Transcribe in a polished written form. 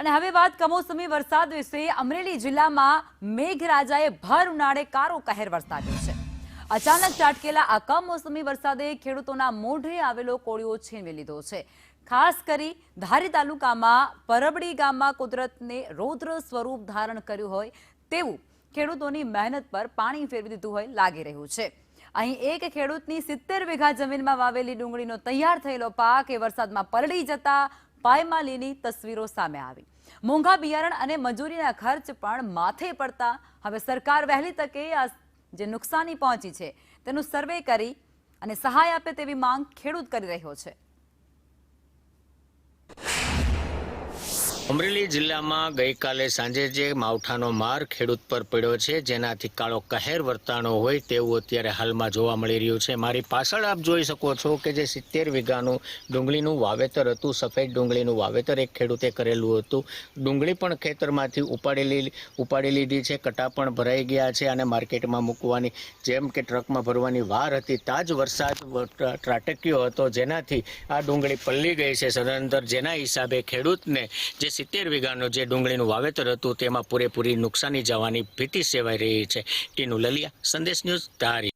અને હવે વાત કમોસમી વરસાદ વિશે। અમરેલી જિલ્લામાં મેઘરાજાએ ભર ઉનાળે કારો કહેર વરસાવ્યો છે। અચાનક ત્રાટકેલા આ કમોસમી વરસાદે ખેડૂતોના મોઢે આવેલો કોળિયો છીનવી લીધો છે। ખાસ કરી ધારી તાલુકામાં પરબડી ગામમાં કુદરતને રૌદ્ર સ્વરૂપ ધારણ કર્યું હોય તેવું ખેડૂતોની મહેનત પર પાણી ફેરવી દીધું હોય લાગી રહ્યું છે। અહીં એક ખેડૂતની 70 વીઘા જમીનમાં વાવેલી ડુંગળીનો તૈયાર થયેલો પાક એ વરસાદમાં પલળી જતા પાયમાલીની તસવીરો સામે આવી। મોંઘા બિયારણ અને મજૂરીના ખર્ચ પણ માથે પડતા હવે સરકાર વહેલી તકે આ જે નુકસાની પહોંચી છે તેનું સર્વે કરી અને સહાય આપે તેવી માંગ ખેડૂત કરી રહ્યો છે। અમરેલી જિલ્લામાં ગઈકાલે સાંજે જે માવઠાનો માર ખેડૂત પર પડ્યો છે, જેનાથી કાળો કહેર વર્તાણો હોય તેવું અત્યારે હાલમાં જોવા મળી રહ્યું છે। મારી પાછળ આપ જોઈ શકો છો કે જે 70 વીઘાનું ડુંગળીનું વાવેતર હતું, સફેદ ડુંગળીનું વાવેતર એક ખેડૂતે કરેલું હતું। ડુંગળી પણ ખેતરમાંથી ઉપાડી લીધી છે, કટા પણ ભરાઈ ગયા છે અને માર્કેટમાં મૂકવાની જેમ કે ટ્રકમાં ભરવાની વાર હતી ત્યાં જ વરસાદ ત્રાટક્યો હતો, જેનાથી આ ડુંગળી પલળી ગઈ છે સદંતર, જેના હિસાબે ખેડૂતને જે 70 વીઘાનું જે ડુંગળીનું વાવેતર હતું તેમાં પૂરેપૂરી નુકસાની જવાની ભીતિ સેવાઈ રહી છે। ટીનુ લલિયા, સંદેશ ન્યૂઝ, ધારી।